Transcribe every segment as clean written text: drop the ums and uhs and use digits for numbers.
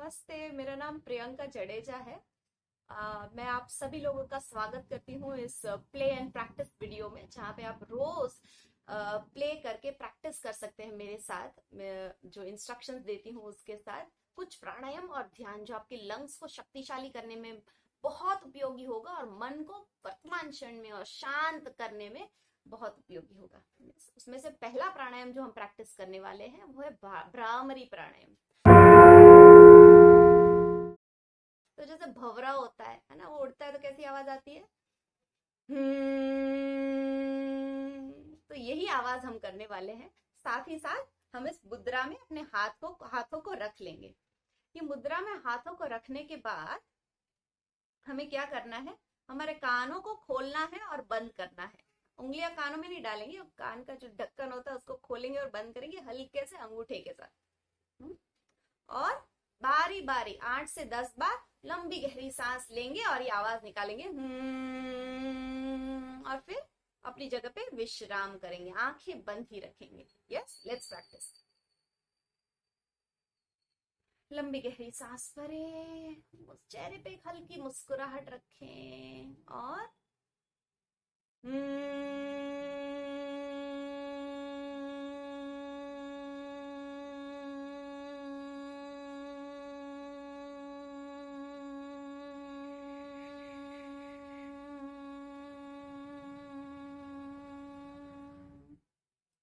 नमस्ते, मेरा नाम प्रियंका जडेजा है। मैं आप सभी लोगों का स्वागत करती हूँ इस प्ले एंड प्रैक्टिस वीडियो में, जहाँ पे आप रोज प्ले करके प्रैक्टिस कर सकते हैं मेरे साथ। मैं जो इंस्ट्रक्शंस देती हूँ उसके साथ कुछ प्राणायाम और ध्यान जो आपके लंग्स को शक्तिशाली करने में बहुत उपयोगी होगा और मन को वर्तमान क्षण में और शांत करने में बहुत उपयोगी होगा। उसमें से पहला प्राणायाम जो हम प्रैक्टिस करने वाले हैं वो है भ्रामरी प्राणायाम। तो जैसे भंवरा होता है ना, वो उड़ता है तो कैसी आवाज आती है? तो यही आवाज हम करने वाले हैं। साथ ही साथ हम इस मुद्रा में अपने हाथों को रख लेंगे। ये मुद्रा में हाथों को रखने के बाद हमें क्या करना है, हमारे कानों को खोलना है और बंद करना है। उंगलियां कानों में नहीं डालेंगे, कान का जो ढक्कन होता है उसको खोलेंगे और बंद करेंगे हल्के से अंगूठे के साथ। और बारी बारी 8 से 10 बार लंबी गहरी सांस लेंगे और ये आवाज निकालेंगे। और फिर अपनी जगह पे विश्राम करेंगे, आंखें बंद ही रखेंगे। Yes, let's practice. लंबी गहरी सांस भरें, चेहरे पे एक हल्की मुस्कुराहट रखें और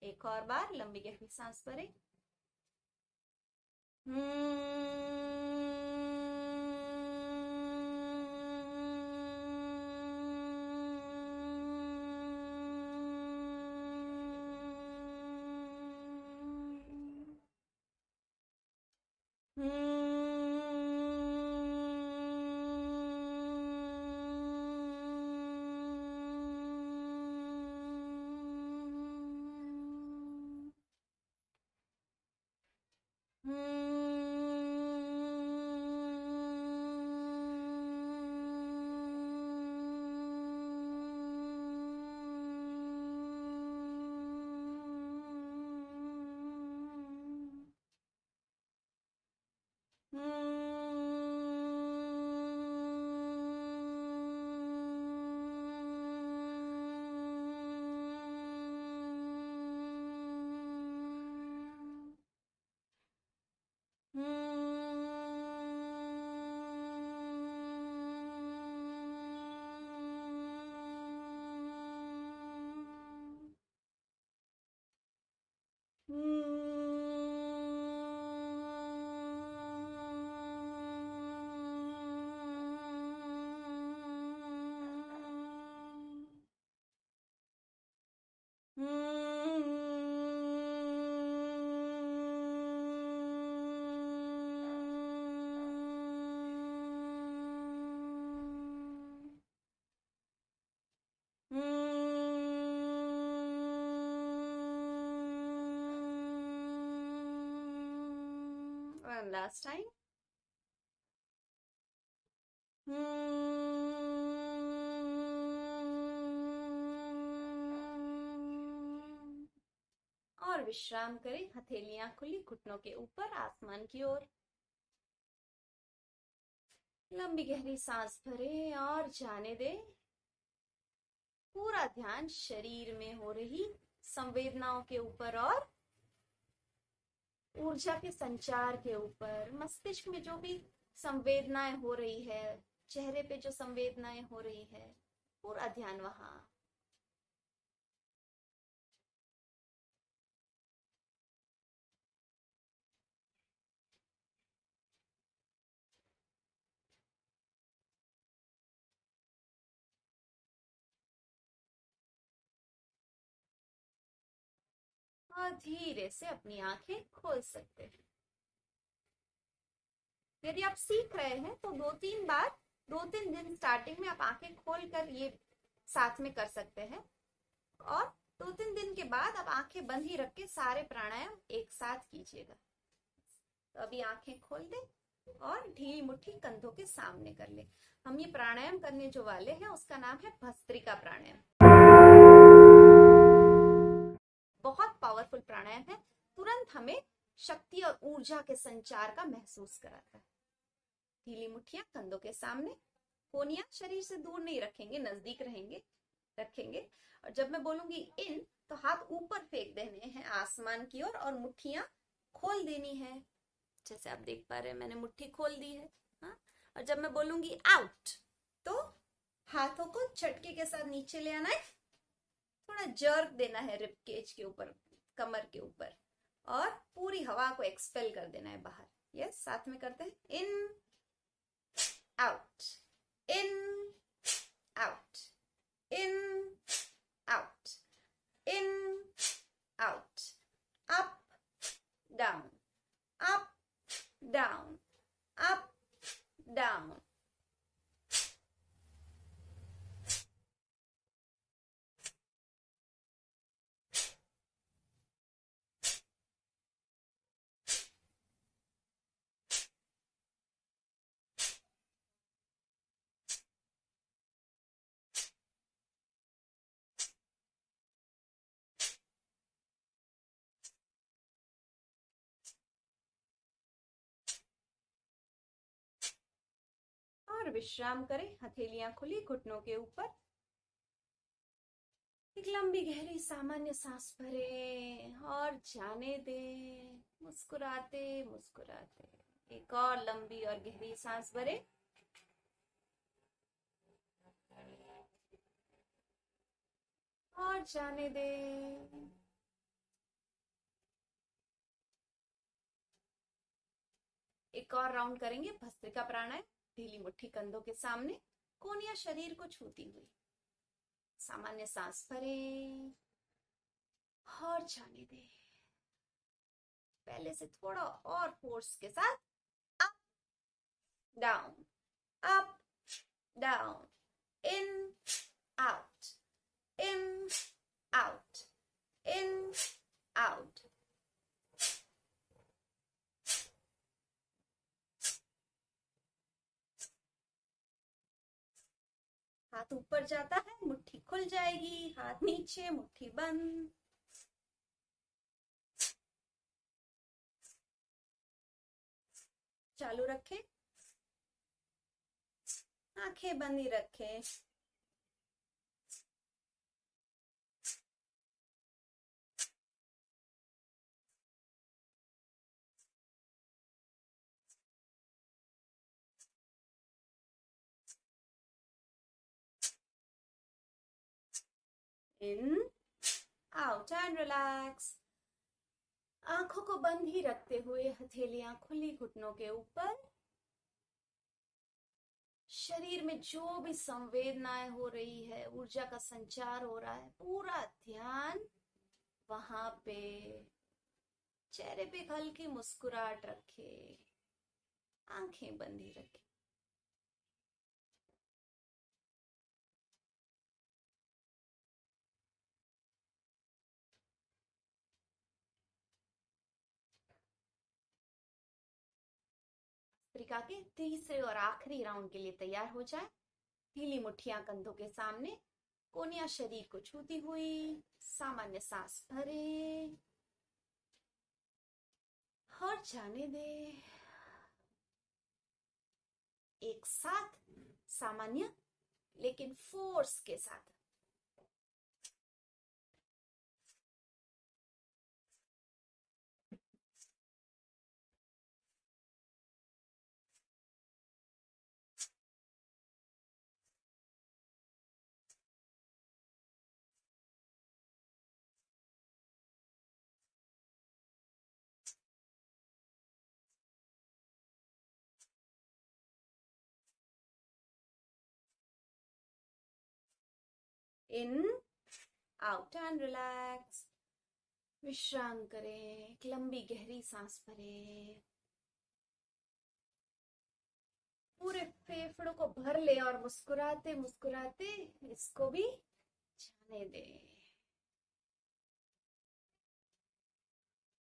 एक और बार लंबी गहरी सांस भरें। One last time. और विश्राम करें, हथेलियां खुली, घुटनों के ऊपर, आसमान की ओर। लंबी गहरी सांस भरें और जाने दें। पूरा ध्यान शरीर में हो रही संवेदनाओं के ऊपर और ऊर्जा के संचार के ऊपर। मस्तिष्क में जो भी संवेदनाएं हो रही है, चेहरे पे जो संवेदनाएं हो रही है, पूरा ध्यान वहां। और धीरे से अपनी आंखें खोल सकते हैं। यदि आप सीख रहे हैं तो 2-3 दिन स्टार्टिंग में आप आंखें खोलकर ये साथ में कर सकते हैं, और 2-3 दिन के बाद आप आंखें बंद ही रख के सारे प्राणायाम एक साथ कीजिएगा। तो अभी आंखें खोल दें और ढीली मुट्ठी कंधों के सामने कर ले। हम ये प्राणायाम करने जो वाले हैं उसका नाम है भस्त्रिका प्राणायाम। बहुत पावरफुल प्राणायाम है, तुरंत हमें शक्ति और ऊर्जा के संचार का महसूस कराता है। ढीली मुट्ठियां कंधों के सामने, कोहनियां शरीर से दूर नहीं रखेंगे, नजदीक रखेंगे। और जब मैं बोलूंगी इन, तो हाथ ऊपर फेंक देने हैं आसमान की ओर और मुट्ठियां खोल देनी है। जैसे आप देख पा रहे हैं, मैंने मुट्ठी खोल दी है। हाँ? और जब मैं बोलूंगी आउट, तो हाथों को झटके के साथ नीचे ले आना है, थोड़ा जर्क देना है रिब केज के ऊपर, कमर के ऊपर, और पूरी हवा को एक्सपेल कर देना है बाहर। यस, साथ में करते हैं। In out, in out, in out, in out, up down, up down, up down. और विश्राम करें, हथेलियां खुली घुटनों के ऊपर। एक लंबी गहरी सामान्य सांस भरें और जाने दें, मुस्कुराते मुस्कुराते। एक और लंबी और गहरी सांस भरें और जाने दें। एक और राउंड करेंगे भस्त्रिका प्राणायाम। ढीली मुट्ठी कंधों के सामने, कोहनियां शरीर को छूती हुई। सामान्य सांस भरें और जाने दें। पहले से थोड़ा और फोर्स के साथ, up down, up down, in out, in out, in out. हाथ ऊपर जाता है, मुट्ठी खुल जाएगी, हाथ नीचे, मुट्ठी बंद। चालू रखें, आंखें बंद ही रखें। In out and relax. आंखों को बंद ही रखते हुए हथेलियां खुली घुटनों के ऊपर। शरीर में जो भी संवेदनाएं हो रही है, ऊर्जा का संचार हो रहा है, पूरा ध्यान वहां पे। चेहरे पे हल्की मुस्कुराहट रखे, आंखें बंद ही रखे। भस्त्रिका के तीसरे और आखिरी राउंड के लिए तैयार हो जाए। ढीली मुट्ठियां कंधों के सामने, कोहनियां शरीर को छूती हुई। सामान्य सांस भरे और जाने दे। एक साथ, सामान्य लेकिन फोर्स के साथ। In out and relax. विश्राम करें, एक लंबी गहरी सांस भरें, पूरे फेफड़ों को भर ले और मुस्कुराते मुस्कुराते इसको भी जाने दे।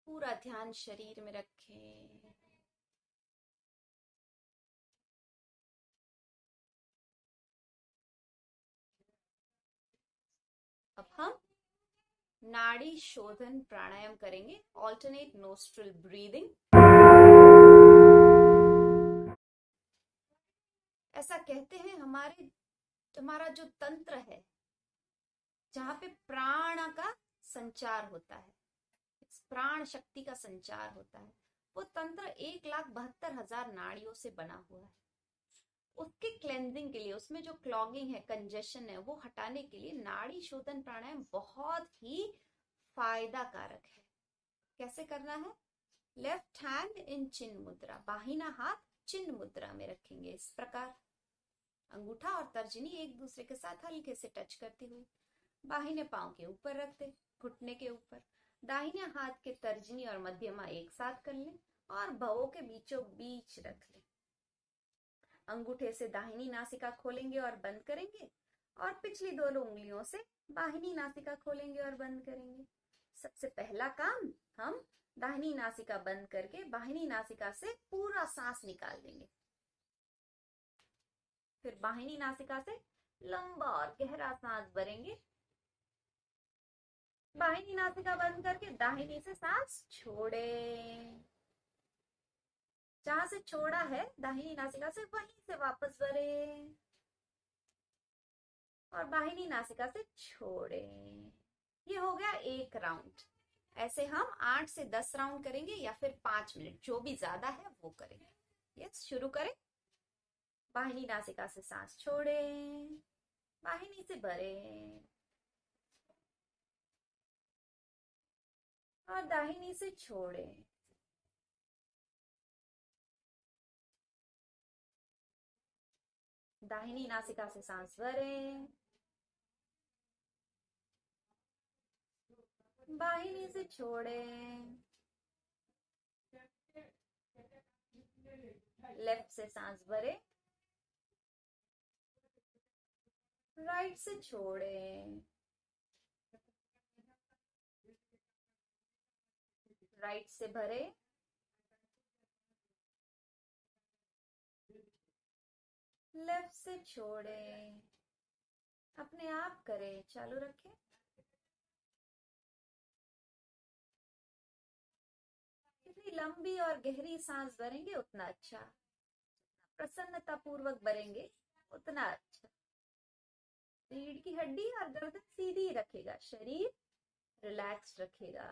पूरा ध्यान शरीर में रखें। अब हम नाड़ी शोधन प्राणायाम करेंगे, ऑल्टरनेट नोस्ट्रल ब्रीदिंग। ऐसा कहते हैं हमारा जो तंत्र है, जहाँ पे प्राण का संचार होता है, प्राण शक्ति का संचार होता है, वो तंत्र 1,72,000 नाड़ियों से बना हुआ है। उसके क्लेंजिंग के लिए, उसमें जो क्लॉगिंग है, कंजेशन है, वो हटाने के लिए नाड़ी शोधन प्राणायाम बहुत ही फायदा कारक है। कैसे करना है? लेफ्ट हैंड इन चिन्ह मुद्रा, बाहिना हाथ चिन्ह मुद्रा में रखेंगे इस प्रकार, अंगूठा और तर्जनी एक दूसरे के साथ हल्के से टच करती हुई। बाहिने पांव के ऊपर रख दे, घुटने के ऊपर। दाहिने हाथ के तर्जनी और मध्यमा एक साथ कर लें और भवों के बीचों बीच रख लें। अंगूठे से दाहिनी नासिका खोलेंगे और बंद करेंगे, और पिछली दोनों उंगलियों से बाहिनी नासिका खोलेंगे और बंद करेंगे। सबसे पहला काम, हम दाहिनी नासिका बंद करके बाहिनी नासिका से पूरा सांस निकाल देंगे। फिर बाहिनी नासिका से लंबा और गहरा सांस भरेंगे। बाहिनी नासिका बंद करके दाहिनी से सांस छोड़े। जहां से छोड़ा है दाहिनी नासिका से, वहीं से वापस भरे और बाहिनी नासिका से छोड़े। ये हो गया एक राउंड। ऐसे हम 8 से 10 राउंड करेंगे, या फिर 5 मिनट, जो भी ज्यादा है वो करेंगे। यस, शुरू करें। बाहिनी नासिका से सांस छोड़े, बाहिनी से भरे और दाहिनी से छोड़े। दाहिनी नासिका से सांस भरें, बाहिनी से छोड़ें। लेफ्ट से सांस भरें, राइट से छोड़ें। राइट से भरें, लेफ्ट से छोड़ें। अपने आप करें, चालू रखें। जितनी लंबी और गहरी सांस भरेंगे उतना अच्छा, प्रसन्नता पूर्वक भरेंगे उतना अच्छा। रीढ़ की हड्डी और गर्दन सीधी रखेगा, शरीर रिलैक्स रखेगा।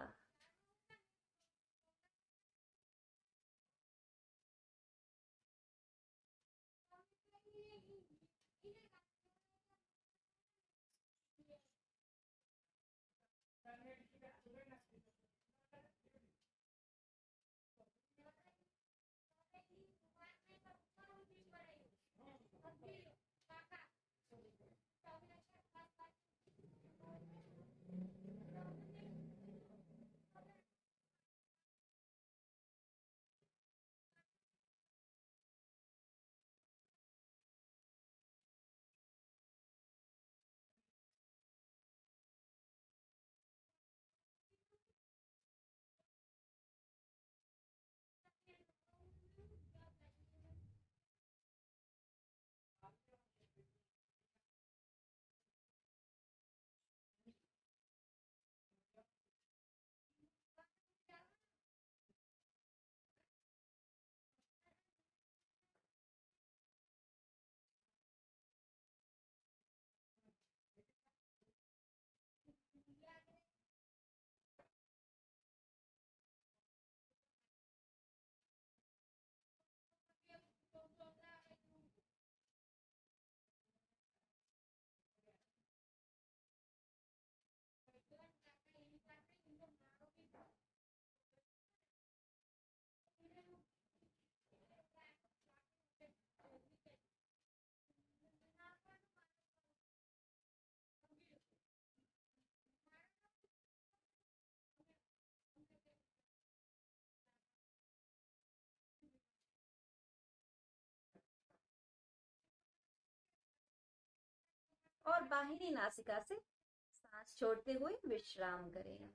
और बाहिनी नासिका से सांस छोड़ते हुए विश्राम करें।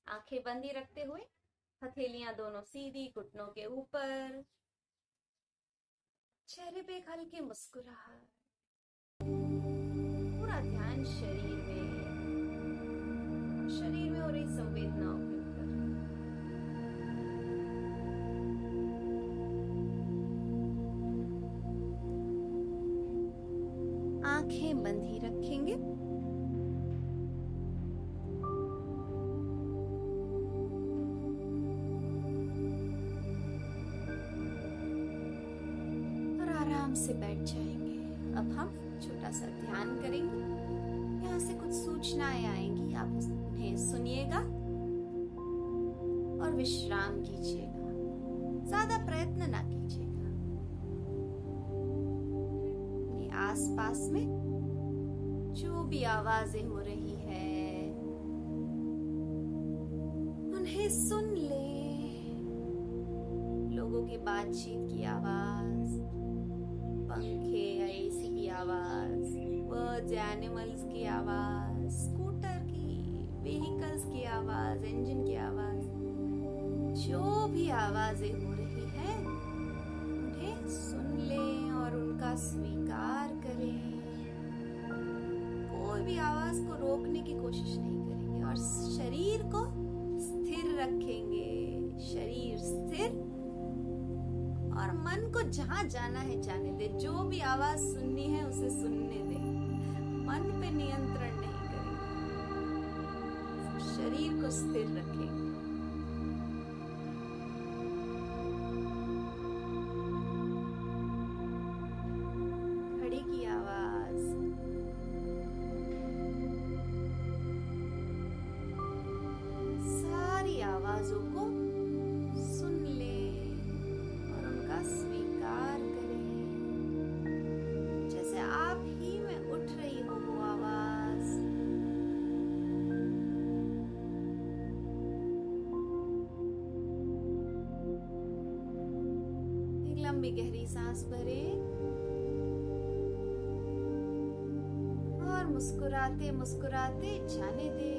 आंखें बंद ही रखते हुए, हथेलियां दोनों सीधी घुटनों के ऊपर, चेहरे पे एक हल्की मुस्कुराहट। पूरा ध्यान शरीर में हो रही संवेदनाओं के ऊपर। बंद ही रखेंगे। और आराम से बैठ जाएंगे। अब हम छोटा सा ध्यान करेंगे। यहाँ से कुछ सूचनाएं आएंगी, आप उन्हें सुनिएगा और विश्राम कीजिएगा। ज्यादा प्रयत्न ना कीजिएगा। अपने आसपास में जो भी आवाजें हो रही है उन्हें सुन ले। लोगों की बातचीत की आवाज, पंखे या एसी की आवाज, बर्ड्स या एनिमल्स की आवाज, स्कूटर की, व्हीकल्स की आवाज, इंजन की आवाज, जो भी आवाजें हो रही है उन्हें सुन लें और उनका स्वीकार करें। कोई भी आवाज को रोकने की कोशिश नहीं करेंगे और शरीर को स्थिर रखेंगे। शरीर स्थिर और मन को जहां जाना है जाने दे। जो भी आवाज सुननी है उसे सुनने दे। मन पे नियंत्रण नहीं करेंगे। शरीर को स्थिर रखेंगे। घड़ी की आवाज, सारी आवाजों को सुन ले और उनका स्वीकार करें। जैसे आप ही में उठ रही हो वो आवाज। एक लंबी गहरी सांस भरें और मुस्कुराते मुस्कुराते जाने दे।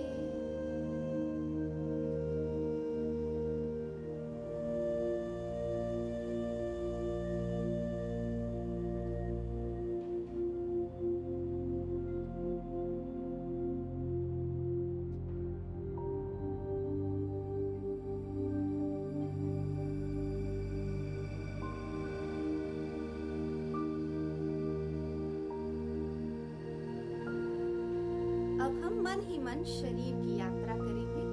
अब हम मन ही मन शरीर की यात्रा करेंगे।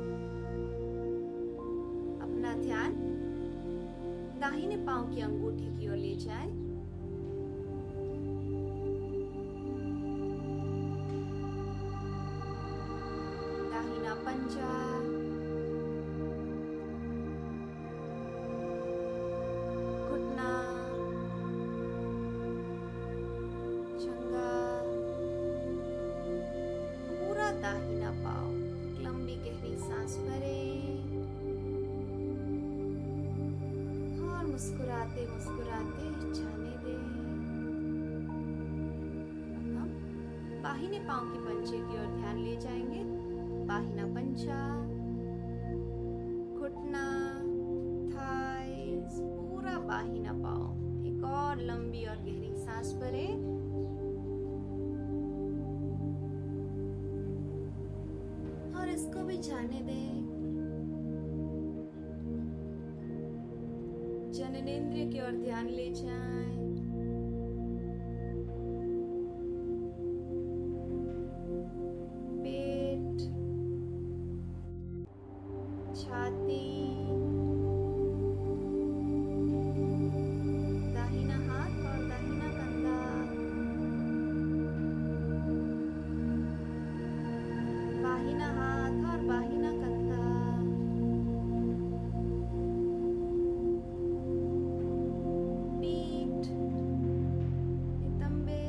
अपना ध्यान दाहिने पांव की अंगूठी की ओर ले जाएं। दाहिना पंजा, घुटना, दाहिना पाँव। लंबी गहरी सांस भरें और मुस्कुराते मुस्कुराते जाने दें। हम बाहिने पाँव की पंजे की ओर ध्यान ले जाएंगे। बाहिना पंजा, घुटना, थाइस, पूरा बाहिना पाँव। एक और लंबी और गहरी सांस भरें और इसको भी जाने दें। जननेंद्रिय की ओर ध्यान ले जाएं। पेट, छाती, दाहिना हाथ और दाहिना कंधा, बाहिना हाथ और बाहिना कंधा, पीठ, नितंबे,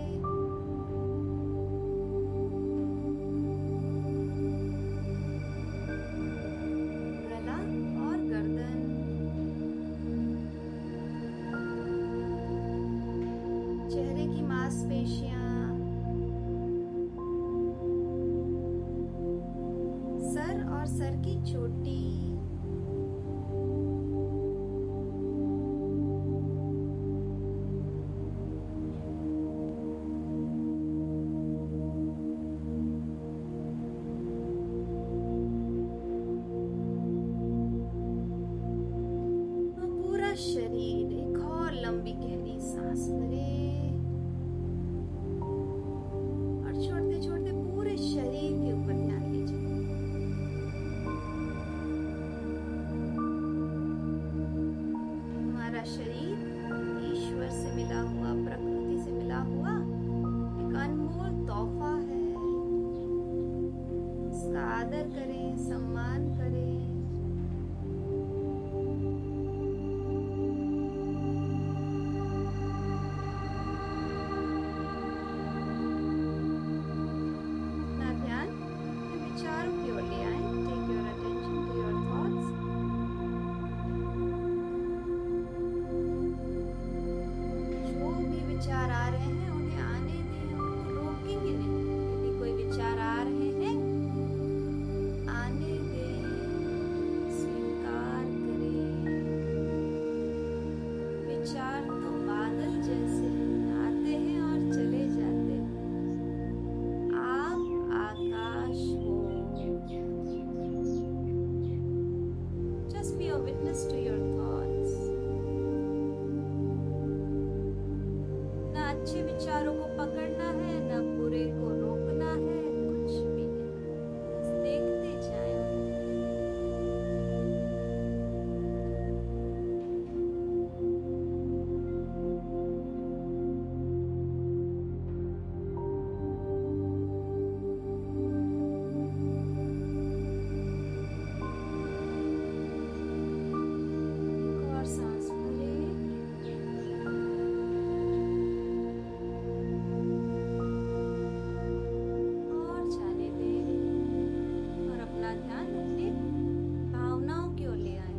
गला और गर्दन, चेहरे की मांसपेशियां, सर और सर की चोटी, पूरा शरीर। एक और लंबी गहरी सांस भरें और शरीर ईश्वर से मिला हुआ, प्रकृति से मिला हुआ एक अनमोल तोहफा है। उसका आदर करें, सम्मान करें। अपना ध्यान विचारों की ओर ले आए। Take your attention to your thoughts. जो भी विचार आ रहे हैं उन्हें आने दें, उनको रोकेंगे नहीं। यदि कोई विचार आ रहे हैं, आने दें, स्वीकार करें। विचार तो बादल जैसे आते हैं और चले जाते हैं। आप आकाश हो। Just be a witness to your thoughts. ना अच्छे विचारों को पकड़ना है, ना बुरे को रोकना है, कुछ भी नहीं। बस देखते जाएं। एक और सांस भरें और जाने दें, और अपना ध्यान अपने भावनाओं की ओर ले आए।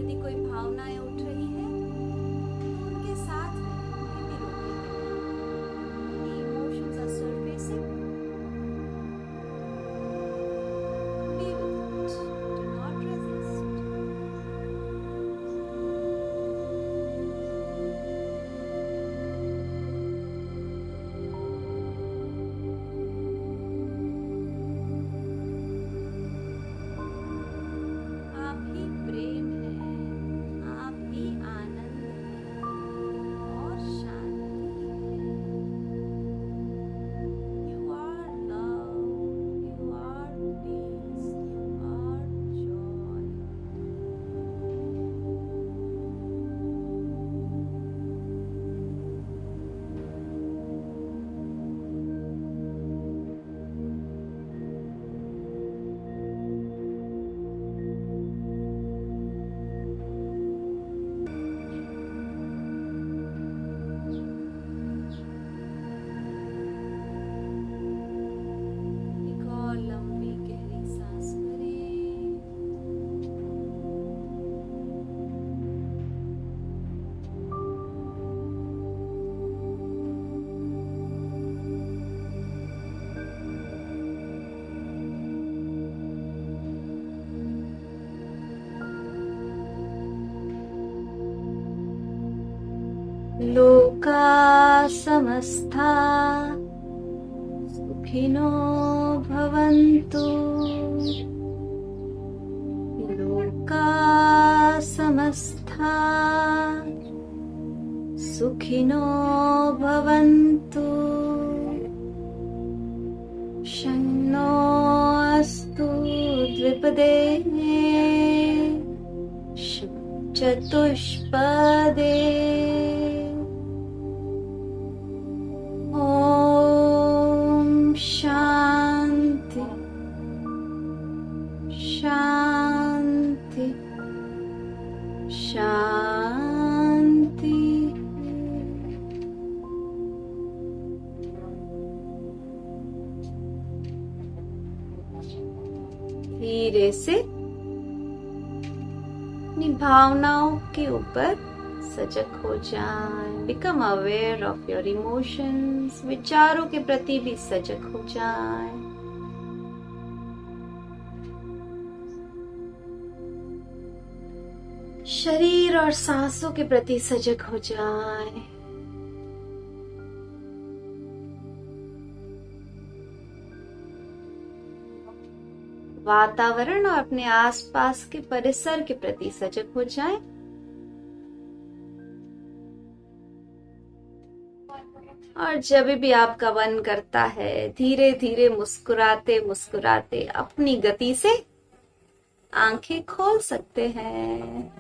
यदि कोई भावनाएं उठ रही है तो उनके साथ रहें, उन्हें भी रोकें। यदि emotions are surfacing, be with it. Do not resist. आप ही प्रेम है, आप ही आनंद है और शांति है। You are love, you are peace, you are joy. एक और लंबी गहरी सांस भरें। लोका समस्ता सुखिनो भवन्तु। लोका समस्ता सुखिनो भवन्तु। शन्नो अस्तु द्विपदे चतुष्पदे। ॐ शान्ति शान्ति शान्ति। धीरे से अपनी भावनाओं के ऊपर सजग हो जाएं। Become aware of your emotions. विचारों के प्रति भी सजग हो जाएं। शरीर और सांसों के प्रति सजग हो जाएं। वातावरण और अपने आसपास के परिसर के प्रति सजग हो जाएं। और जब भी आपका मन करता है, धीरे धीरे मुस्कुराते मुस्कुराते अपनी गति से आंखें खोल सकते हैं।